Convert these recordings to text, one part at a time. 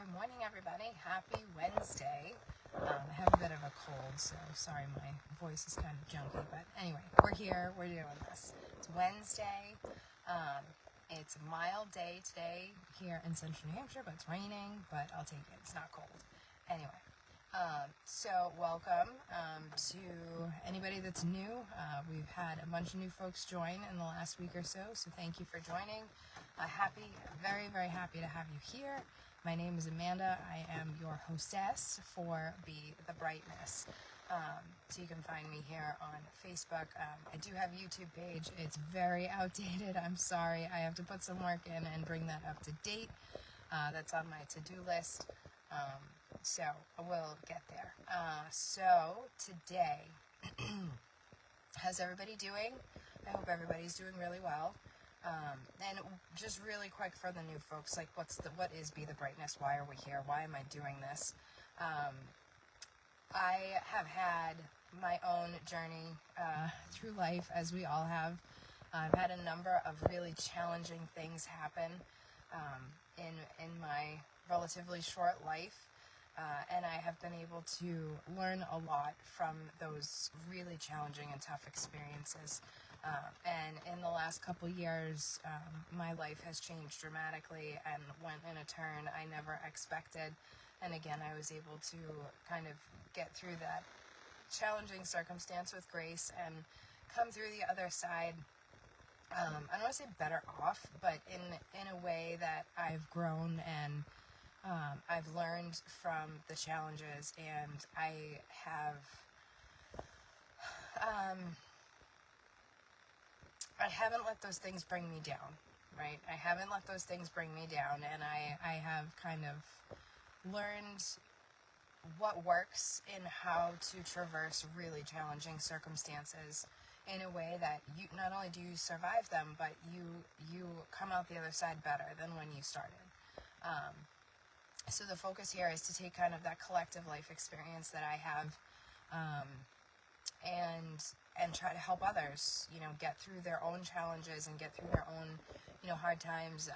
Good morning, everybody. Happy Wednesday. I have a bit of a cold, so sorry my voice is kind of junky. But anyway, we're here. We're doing this. It's Wednesday. It's a mild day today here in central New Hampshire, but it's raining, but I'll take it. It's not cold. Anyway, so welcome to anybody that's new. We've had a bunch of new folks join in the last week or so thank you for joining. Very, very happy to have you here. My name is Amanda. I am your hostess for Be the Brightness. So you can find me here on Facebook. I do have a YouTube page. It's very outdated. I'm sorry. I have to put some work in and bring that up to date. That's on my to-do list. So we'll get there. So today, how's everybody doing? I hope everybody's doing really well. And just really quick for the new folks, like what is Be the Brightness? Why are we here? Why am I doing this? I have had my own journey through life, as we all have. I've had a number of really challenging things happen in my relatively short life. And I have been able to learn a lot from those really challenging and tough experiences. And in the last couple years, my life has changed dramatically and went in a turn I never expected. And again, I was able to kind of get through that challenging circumstance with grace and come through the other side. I don't want to say better off, but in a way that I've grown and I've learned from the challenges, and I haven't let those things bring me down, right? I haven't let those things bring me down, and I have kind of learned what works in how to traverse really challenging circumstances in a way that you not only do you survive them, but you come out the other side better than when you started. So the focus here is to take kind of that collective life experience that I have, and try to help others, get through their own challenges and get through their own, hard times,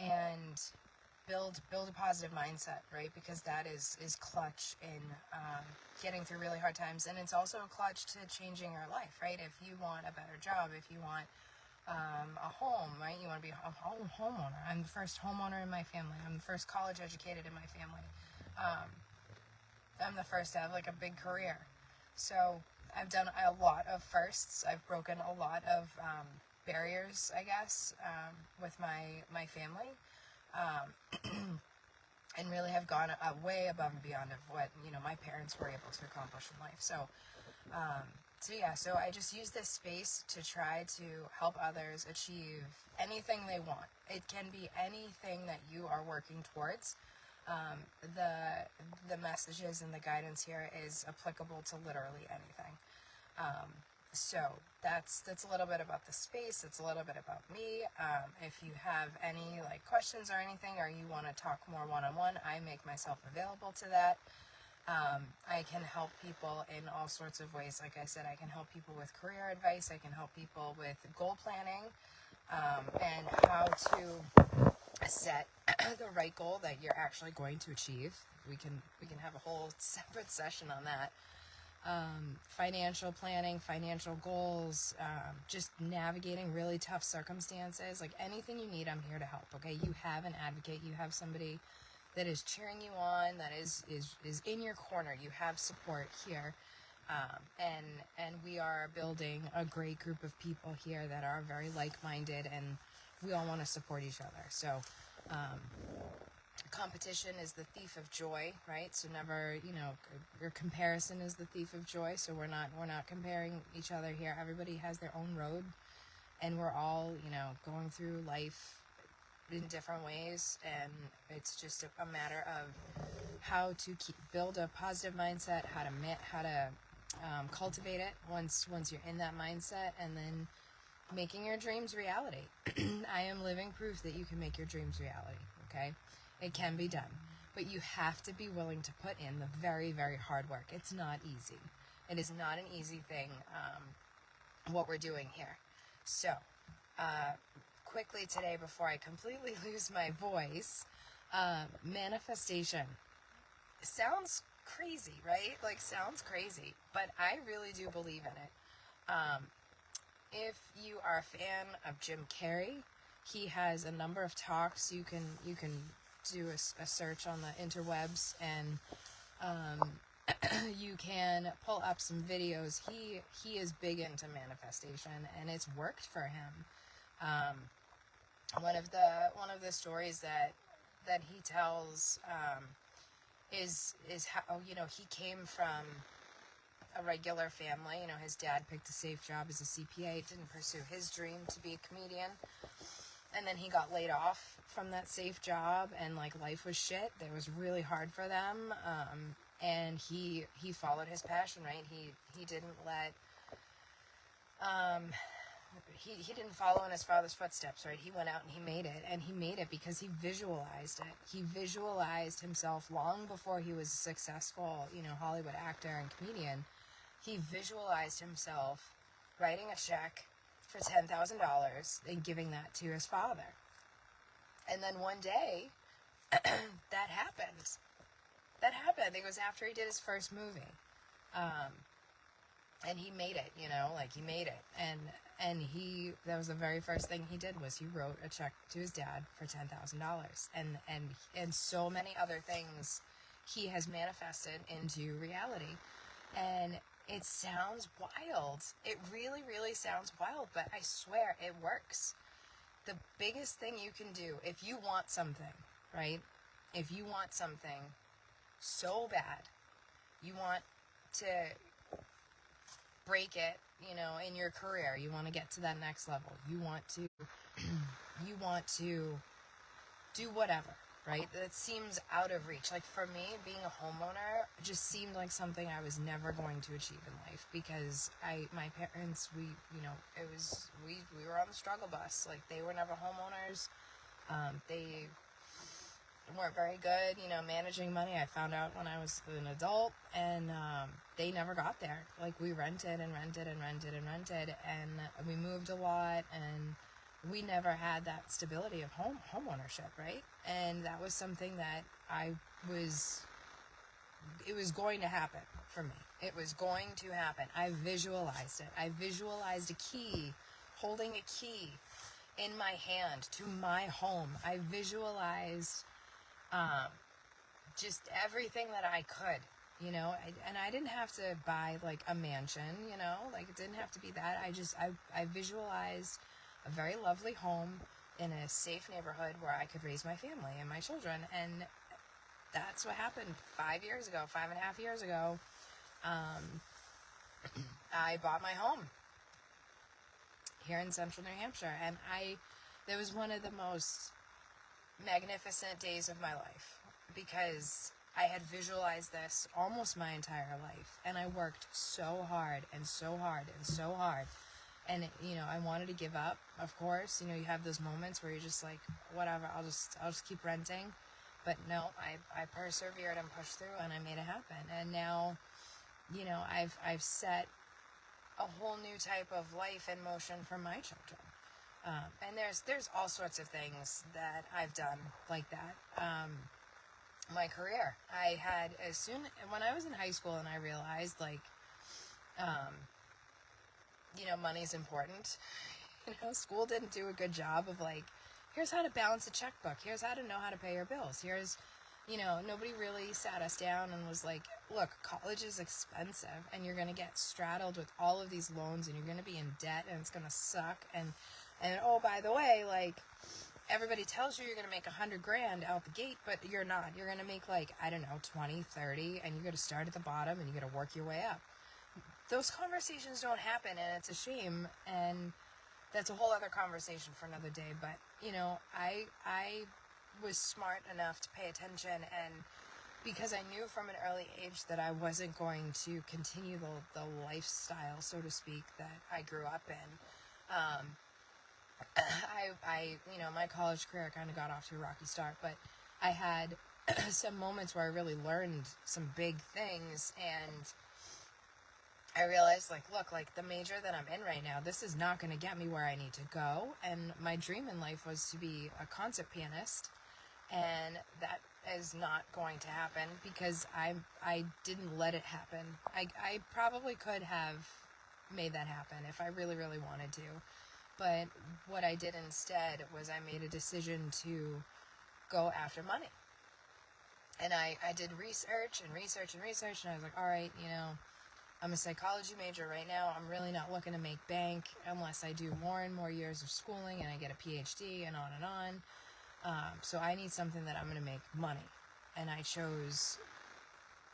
and build a positive mindset, right? Because that is clutch in getting through really hard times, and it's also a clutch to changing your life, right? If you want a better job, if you want a home, right? You want to be a homeowner. I'm the first homeowner in my family. I'm the first college educated in my family. I'm the first to have like a big career. So I've done a lot of firsts. I've broken a lot of barriers, I guess, with my family, and really have gone way above and beyond of what my parents were able to accomplish in life. So I just use this space to try to help others achieve anything they want. It can be anything that you are working towards. The messages and the guidance here is applicable to literally anything. So that's a little bit about the space. It's a little bit about me. If you have any questions or anything, or you want to talk more one-on-one, I make myself available to that. I can help people in all sorts of ways. Like I said, I can help people with career advice. I can help people with goal planning, and how to set the right goal that you're actually going to achieve. We can have a whole separate session on that. Financial planning, financial goals, just navigating really tough circumstances. Like anything you need, I'm here to help. Okay, you have an advocate. You have somebody that is cheering you on, that is in your corner. You have support here, and we are building a great group of people here that are very like-minded, and we all want to support each other. So competition is the thief of joy, right? So never, your comparison is the thief of joy. So we're not comparing each other here. Everybody has their own road, and we're all going through life in different ways, and it's just a matter of how to build a positive mindset, how to cultivate it once you're in that mindset, and then making your dreams reality. I am living proof that you can make your dreams reality. Okay, it can be done, but you have to be willing to put in the very, very hard work. It's not easy. It is not an easy thing, what we're doing here. So quickly today, before I completely lose my voice, Manifestation sounds crazy, right? Like, sounds crazy, but I really do believe in it. If you are a fan of Jim Carrey, he has a number of talks. You can do a search on the interwebs, and you can pull up some videos. He is big into manifestation, and it's worked for him. One of the stories that he tells is how, he came from a regular family. His dad picked a safe job as a CPA, didn't pursue his dream to be a comedian, and then he got laid off from that safe job, and like, life was shit. It was really hard for them, and he followed his passion, right? He didn't let he didn't follow in his father's footsteps, right? He went out and he made it, and he made it because he visualized it. He visualized himself long before he was a successful, Hollywood actor and comedian. He visualized himself writing a check for $10,000 and giving that to his father. And then one day, that happened. I think it was after he did his first movie. And he made it, he made it. And that was the very first thing he did, was he wrote a check to his dad for $10,000. And so many other things he has manifested into reality. And it sounds wild. It really, really sounds wild, but I swear it works. The biggest thing you can do, if you want something, right? If you want something so bad, you want to break it, in your career, you want to get to that next level, you want to do whatever, right? That seems out of reach. Like, for me, being a homeowner just seemed like something I was never going to achieve in life, because my parents, we were on the struggle bus. Like, they were never homeowners. They weren't very good, managing money. I found out when I was an adult, and they never got there. Like, we rented and rented and rented and rented, and we moved a lot, and we never had that stability of home ownership, right? And that was something that it was going to happen for me. It was going to happen. I visualized it. I visualized a key, holding a key in my hand to my home. I visualized just everything that I could, and I didn't have to buy like a mansion, like, it didn't have to be that. I visualized a very lovely home in a safe neighborhood where I could raise my family and my children. And that's what happened 5.5 years ago. I bought my home here in central New Hampshire, and there was one of the most magnificent days of my life, because I had visualized this almost my entire life, and I worked so hard and so hard and so hard, and I wanted to give up, of course. You have those moments where you're just like, whatever, I'll just keep renting. But no, I persevered and pushed through, and I made it happen. And now, I've set a whole new type of life in motion for my children. And there's all sorts of things that I've done like that. My career, I had, when I was in high school, and I realized, like, money's important. School didn't do a good job of, like, here's how to balance a checkbook. Here's how to know how to pay your bills. Here's, nobody really sat us down and was like, look, college is expensive, and you're going to get straddled with all of these loans, and you're going to be in debt, and it's going to suck. And oh, by the way, like, everybody tells you you're going to make $100,000 out the gate, but you're not. You're going to make, like, I don't know, 20, 30, and you got to start at the bottom, and you got to work your way up. Those conversations don't happen, and it's a shame, and that's a whole other conversation for another day. But, I was smart enough to pay attention, and because I knew from an early age that I wasn't going to continue the lifestyle, so to speak, that I grew up in, my college career kind of got off to a rocky start, but I had some moments where I really learned some big things, and I realized, like, look, like, the major that I'm in right now, this is not going to get me where I need to go. And my dream in life was to be a concert pianist, and is not going to happen because I didn't let it happen. I probably could have made that happen if I really, really wanted to. But what I did instead was I made a decision to go after money. And I did research, and I was like, all right, I'm a psychology major right now. I'm really not looking to make bank unless I do more and more years of schooling and I get a PhD and on and on. So I need something that I'm going to make money. And I chose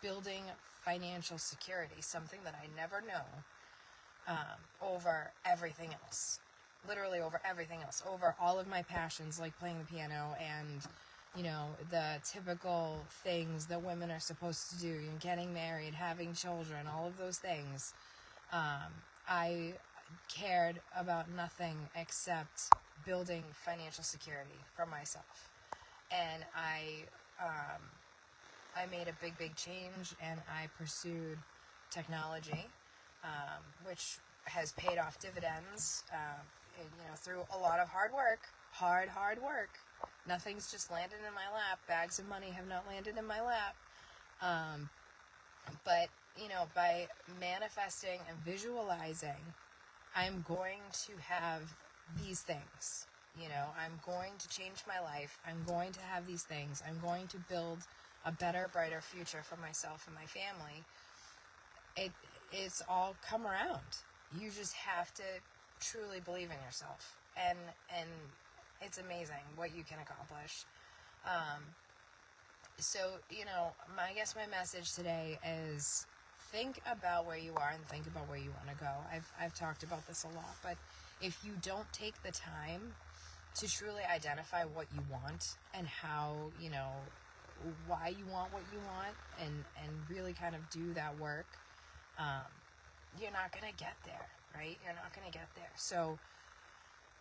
building financial security, something that I never know, over everything else. Literally over everything else. Over all of my passions, like playing the piano and the typical things that women are supposed to do, getting married, having children, all of those things. I cared about nothing except building financial security for myself. And I made a big change, and I pursued technology, which has paid off dividends, through a lot of hard work. Nothing's just landed in my lap. Bags of money have not landed in my lap. But, by manifesting and visualizing, I'm going to have these things. I'm going to change my life. I'm going to have these things. I'm going to build a better, brighter future for myself and my family. It's all come around. You just have to truly believe in yourself. And it's amazing what you can accomplish. So, I guess my message today is think about where you are and think about where you want to go. I've talked about this a lot, but if you don't take the time to truly identify what you want and how, why you want what you want and really kind of do that work, you're not going to get there, right? You're not going to get there. So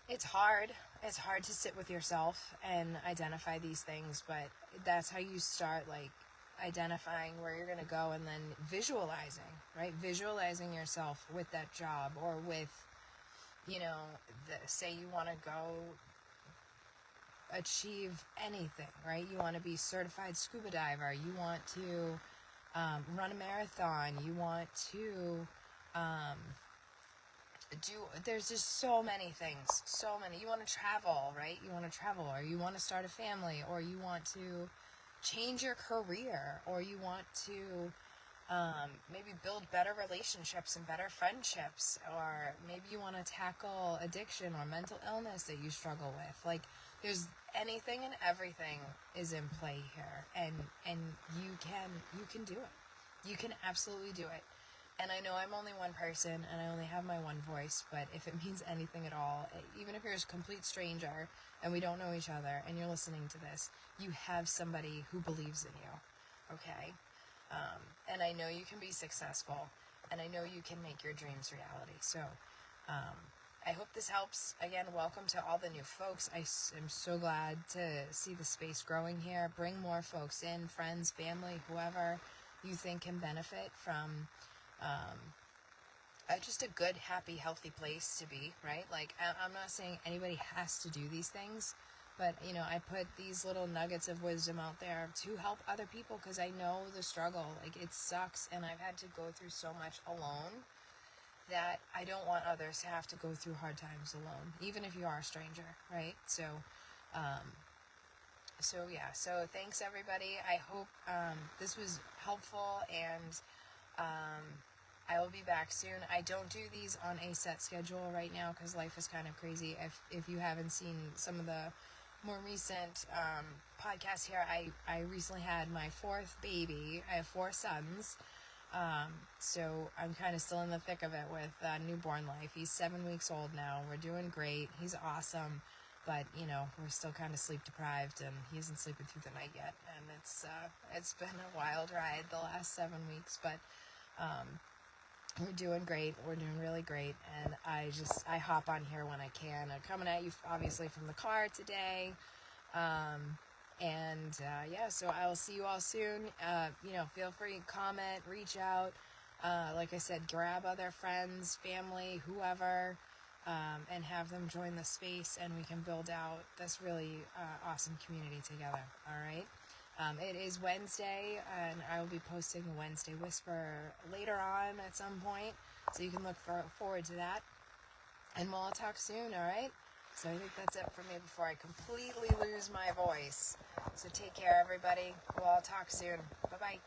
it's hard. It's hard to sit with yourself and identify these things, but that's how you start, identifying where you're going to go and then visualizing, right? Visualizing yourself with that job or with, say you want to go achieve anything, right? You want to be certified scuba diver. You want to run a marathon. You want to there's just so many things, you want to travel, right? You want to travel, or you want to start a family, or you want to change your career, or you want to maybe build better relationships and better friendships, or maybe you want to tackle addiction or mental illness that you struggle with. There's anything and everything is in play here, and you can do it. You can absolutely do it. And I know I'm only one person, and I only have my one voice, but if it means anything at all, even if you're a complete stranger, and we don't know each other, and you're listening to this, you have somebody who believes in you, okay? And I know you can be successful, and I know you can make your dreams reality. So, I hope this helps. Again, welcome to all the new folks. I am so glad to see the space growing here. Bring more folks in, friends, family, whoever you think can benefit from just a good, happy, healthy place to be, right? I'm not saying anybody has to do these things, but, I put these little nuggets of wisdom out there to help other people because I know the struggle. It sucks, and I've had to go through so much alone that I don't want others to have to go through hard times alone, even if you are a stranger, right? So thanks, everybody. I hope this was helpful, and I will be back soon. I don't do these on a set schedule right now because life is kind of crazy. If you haven't seen some of the more recent podcasts here, I recently had my 4th baby. I have 4 sons. So I'm kind of still in the thick of it with newborn life. He's 7 weeks old now. We're doing great. He's awesome. But, we're still kind of sleep deprived, and he isn't sleeping through the night yet. And it's been a wild ride the last 7 weeks, but we're doing great. We're doing really great. And I hop on here when I can. I'm coming at you, obviously, from the car today. So I will see you all soon. Feel free to comment, reach out. Like I said, grab other friends, family, whoever, and have them join the space, and we can build out this really awesome community together. All right? It is Wednesday, and I will be posting the Wednesday Whisper later on at some point, so you can look forward to that. And we'll all talk soon, all right? So I think that's it for me before I completely lose my voice. So take care, everybody. We'll all talk soon. Bye-bye.